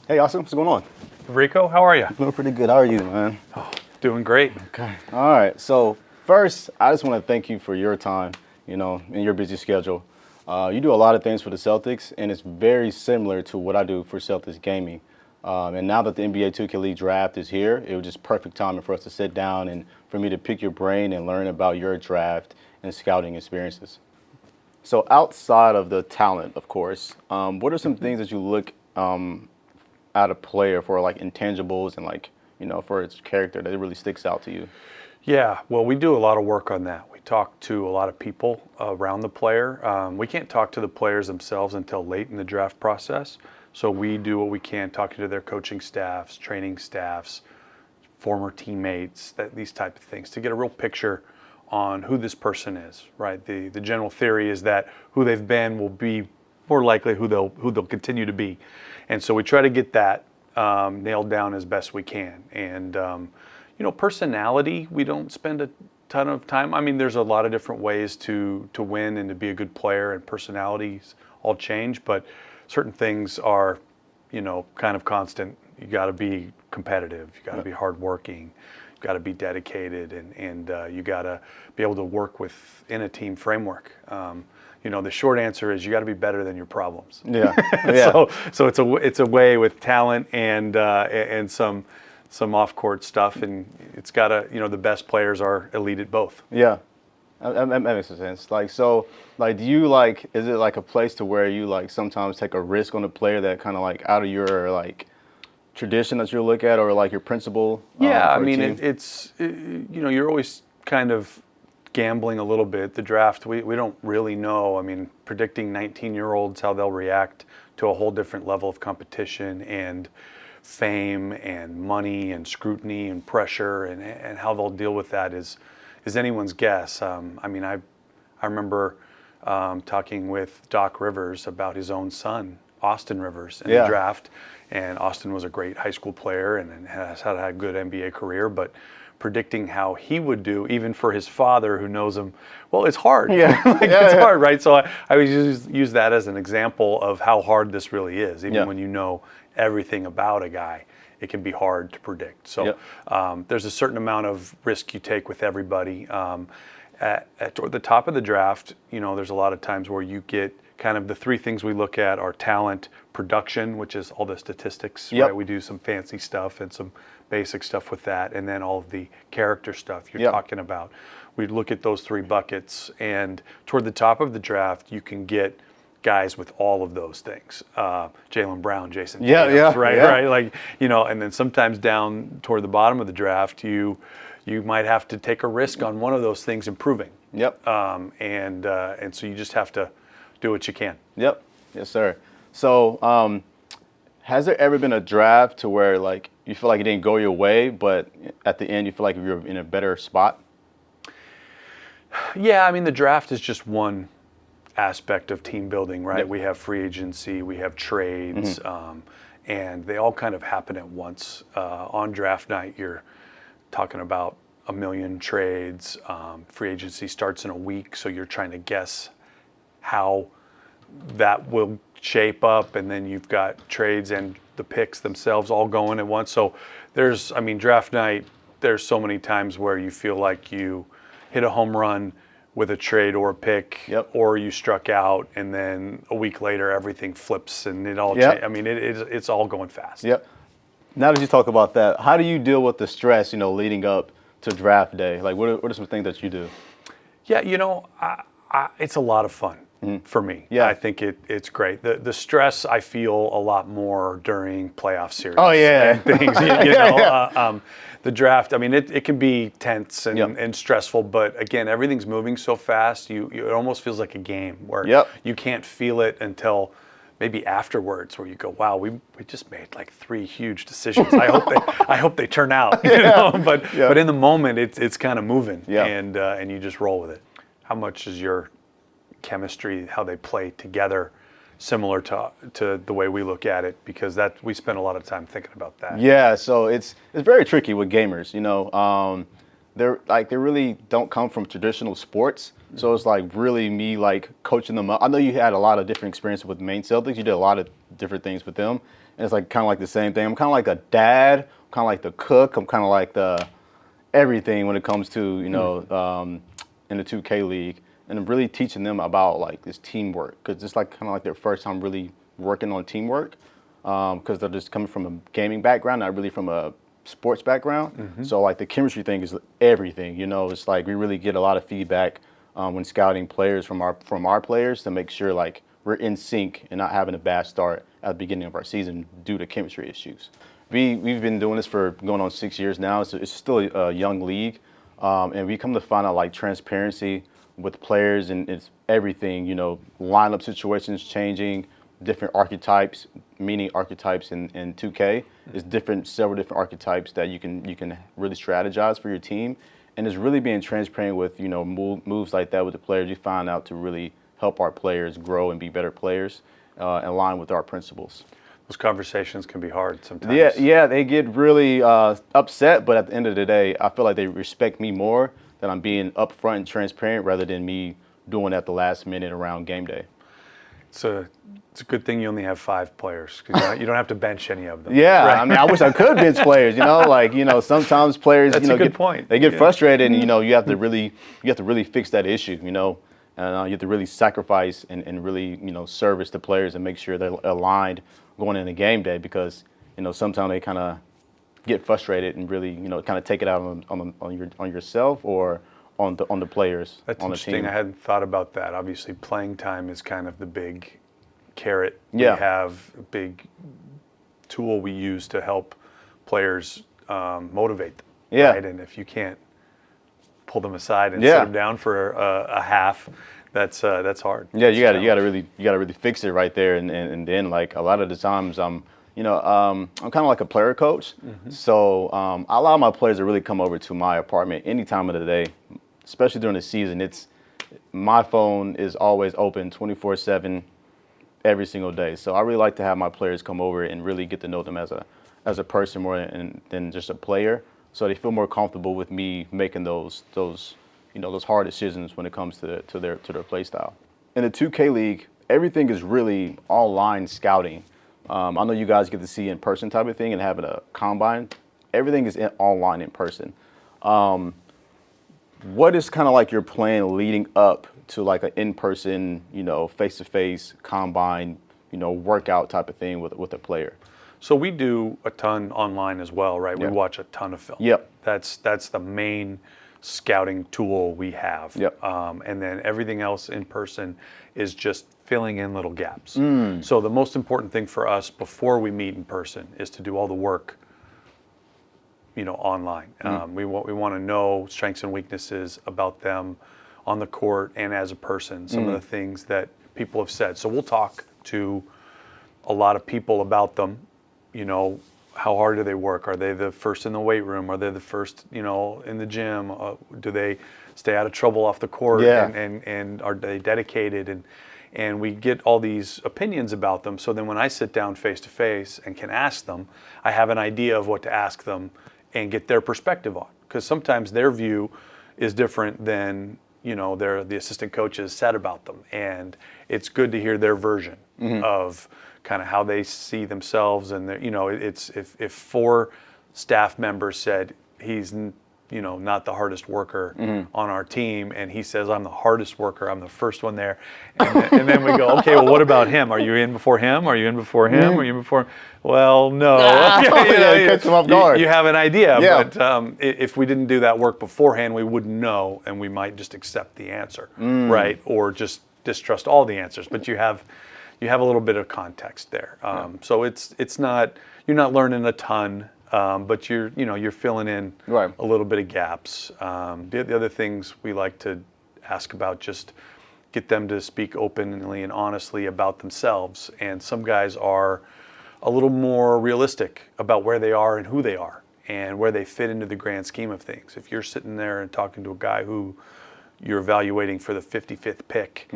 Hey, Austin, what's going on? Ricco, how are you? Doing pretty good. How are you, man? Oh, doing great. Okay. All right. So first, I just want to thank you for your time, in your busy schedule. You do a lot of things for the Celtics, and it's very similar to what I do for Celtics gaming. And now that the NBA 2K Draft is here, it was just perfect timing for us to sit down and for me to pick your brain and learn about your draft and scouting experiences. So outside of the talent, of course, what are some things that you look at a player for, like intangibles and for its character that it really sticks out to you? Yeah, well, we do a lot of work on that. We talk to a lot of people around the player. We can't talk to the players themselves until late in the draft process. So we do what we can, talking to their coaching staffs, training staffs, former teammates, these type of things, to get a real picture on who this person is, right? The general theory is that who they've been will be more likely who they'll continue to be. And so we try to get that nailed down as best we can. And, personality, we don't spend a ton of time. I mean, there's a lot of different ways to win and to be a good player, and personalities all change, but certain things are, kind of constant. You got to be competitive. You got to be hardworking. You got to be dedicated, and you got to be able to work within a team framework. The short answer is you got to be better than your problems. Yeah, yeah. So it's a way with talent and some off-court stuff, and it's got to, the best players are elite at both. Yeah, that makes sense. Do you is it like a place to where you sometimes take a risk on a player that kind of out of your tradition that you look at, or your principle? Yeah, I for a mean, team? you're always kind of gambling a little bit. The draft, we don't really know. I mean, predicting 19-year-olds, how they'll react to a whole different level of competition and fame and money and scrutiny and pressure, and how they'll deal with that is anyone's guess. I remember talking with Doc Rivers about his own son, Austin Rivers, in the draft. And Austin was a great high school player and has had a good NBA career, but predicting how he would do, even for his father who knows him, well, it's hard. Yeah. It's hard, right? So I always use that as an example of how hard this really is. Even when you know everything about a guy, it can be hard to predict. So there's a certain amount of risk you take with everybody. At the top of the draft, there's a lot of times where you get kind of the three things we look at are talent, production, which is all the statistics, right? We do some fancy stuff and some basic stuff with that, and then all of the character stuff you're talking about. We look at those three buckets, and toward the top of the draft, you can get guys with all of those things. Jaylen Brown, Jason Tatum, right? And then sometimes down toward the bottom of the draft, you might have to take a risk on one of those things improving. And so you just have to do what you can. Yep. Yes, sir. So has there ever been a draft to where you feel like it didn't go your way, but at the end you feel like you're in a better spot? Yeah, I mean, the draft is just one aspect of team building, right? We have free agency, we have trades, and they all kind of happen at once. On draft night, you're talking about 1 million trades. Free agency starts in a week, so you're trying to guess how that will shape up, and then you've got trades and the picks themselves all going at once. So draft night, there's so many times where you feel like you hit a home run with a trade or a pick, or you struck out, and then a week later everything flips and it all changes. I mean, it's all going fast. Yep. Now that you talk about that, how do you deal with the stress, leading up to draft day? What are some things that you do? Yeah, it's a lot of fun for me. Yeah. I think it's great. The stress I feel a lot more during playoff series. Oh, yeah. And things, the draft, it can be tense and stressful, but again, everything's moving so fast, it almost feels like a game where you can't feel it until maybe afterwards, where you go, wow, we just made 3 huge decisions. I hope they turn out. But in the moment, it's kind of moving, and you just roll with it. How much is your chemistry, how they play together, similar to the way we look at it? Because we spend a lot of time thinking about that. Yeah, so it's very tricky with gamers. They really don't come from traditional sports, so it's really me coaching them up. I know you had a lot of different experiences with Maine Celtics. You did a lot of different things with them, And it's like kind of like the same thing. I'm kind of like a dad, kind of like the cook. I'm kind of like the everything when it comes to, in the 2K league. And I'm really teaching them about like this teamwork, because it's like kind of like their first time really working on teamwork, because they're just coming from a gaming background, not really from a sports background. So like the chemistry thing is everything. It's like we really get a lot of feedback when scouting players from our players to make sure like we're in sync and not having a bad start at the beginning of our season due to chemistry issues. We've been doing this for going on 6 years now, so it's still a young league, and we come to find out like transparency with players, and it's everything, lineup situations changing, different archetypes, meaning archetypes in 2K is several different archetypes that you can really strategize for your team, and it's really being transparent with moves like that with the players. You find out to really help our players grow and be better players, in line with our principles. Those conversations can be hard sometimes. Yeah, they get really upset, but at the end of the day, I feel like they respect me more that I'm being upfront and transparent rather than me doing it at the last minute around game day. It's a good thing you only have 5 players, because you don't have to bench any of them. Yeah, right? I mean, I wish I could bench players. Sometimes players, That's a good point. They get frustrated, and you have to really fix that issue. And you have to really sacrifice and really service the players and make sure they're aligned going into game day, because sometimes they kind of get frustrated and really kind of take it out on yourself or on the players. That's on the interesting. team. I hadn't thought about that. Obviously, playing time is kind of the big carrot. Yeah. We have a big tool we use to help players motivate them. Yeah. Right? And if you can't pull them aside and sit them down for a half, that's hard. Yeah, you got to really fix it right there, and then like a lot of the times I'm kind of like a player coach, so I allow my players to really come over to my apartment any time of the day, especially during the season. My phone is always open 24/7 every single day. So I really like to have my players come over and really get to know them as a person more than just a player, so they feel more comfortable with me making those hard decisions when it comes to their play style. In the 2K league, everything is really online scouting. I know you guys get to see in person type of thing and having a combine. Everything is online in person. What is kind of like your plan leading up to like an in-person, face-to-face combine, workout type of thing with a player? So we do a ton online as well, right? Yep. We watch a ton of film. Yep. That's the main scouting tool we have. Yep. And then everything else in person is just filling in little gaps. So the most important thing for us before we meet in person is to do all the work, online. We want to know strengths and weaknesses about them on the court and as a person, some of the things that people have said. So we'll talk to a lot of people about them. How hard do they work? Are they the first in the weight room? Are they the first, in the gym? Do they stay out of trouble off the court? Yeah. And are they dedicated? And we get all these opinions about them. So then when I sit down face to face and can ask them, I have an idea of what to ask them and get their perspective on. Because sometimes their view is different than the assistant coaches said about them, and it's good to hear their version of kind of how they see themselves. And it's if 4 staff members said he's not the hardest worker on our team, and he says I'm the hardest worker, I'm the first one there, and then we go, okay, well, what about him? Are you in before him? Are you in before him? Are you in before? Well, no. Catch them off guard. You have an idea, Yeah. but if we didn't do that work beforehand, we wouldn't know, and we might just accept the answer, right? Or just distrust all the answers. But you have a little bit of context there. So it's not, you're not learning a ton. But you're filling in a little bit of gaps. The other things we like to ask about, just get them to speak openly and honestly about themselves. And some guys are a little more realistic about where they are and who they are and where they fit into the grand scheme of things. If you're sitting there and talking to a guy who you're evaluating for the 55th pick,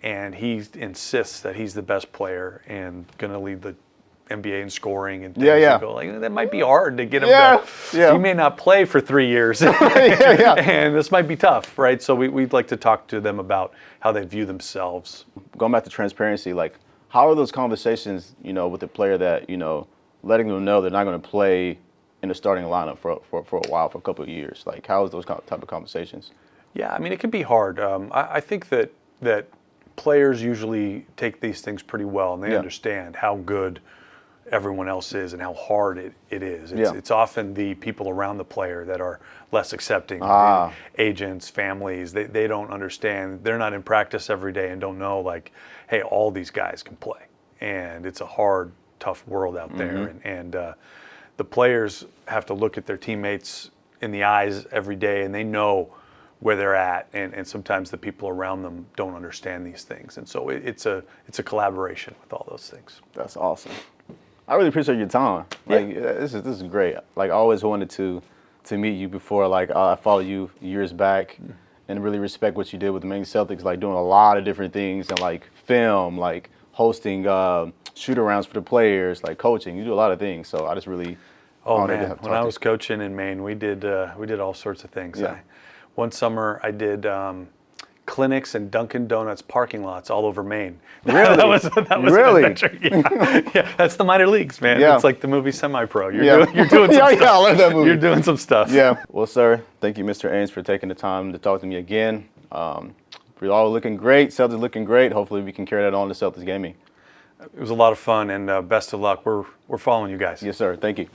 and he insists that he's the best player and going to lead the NBA in scoring and things, you go like, that might be hard to get him to. He may not play for 3 years, and this might be tough, right? So we'd like to talk to them about how they view themselves. Going back to transparency, like how are those conversations, with the player that, letting them know they're not going to play in the starting lineup for a while, for a couple of years? Like, how is those type of conversations? Yeah, I mean, it can be hard. I think that players usually take these things pretty well, and they understand how good everyone else is and how hard it is. It's often the people around the player that are less accepting. The agents, families, they don't understand. They're not in practice every day and don't know, like, hey, all these guys can play. And it's a hard, tough world out there. And the players have to look at their teammates in the eyes every day, and they know where they're at, and sometimes the people around them don't understand these things. And so it's a collaboration with all those things. That's awesome. I really appreciate your time. Like, this is great. Like, I always wanted to meet you before. Like, I followed you years back, and really respect what you did with the Maine Celtics. Like, doing a lot of different things, and like film, like hosting shoot-arounds for the players, like coaching. You do a lot of things. So I just really honored to have when I was coaching in Maine, we did all sorts of things. One summer I did clinics and Dunkin' Donuts parking lots all over Maine. Really? that was really? an adventure. Yeah, that's the minor leagues, man. Yeah. It's like the movie Semi-Pro. You're doing some stuff. I love that movie. You're doing some stuff. Yeah. Well, sir, thank you, Mr. Ainge, for taking the time to talk to me again. We're all looking great. Celtics looking great. Hopefully we can carry that on to Celtics gaming. It was a lot of fun, and best of luck. We're following you guys. Yes, sir. Thank you.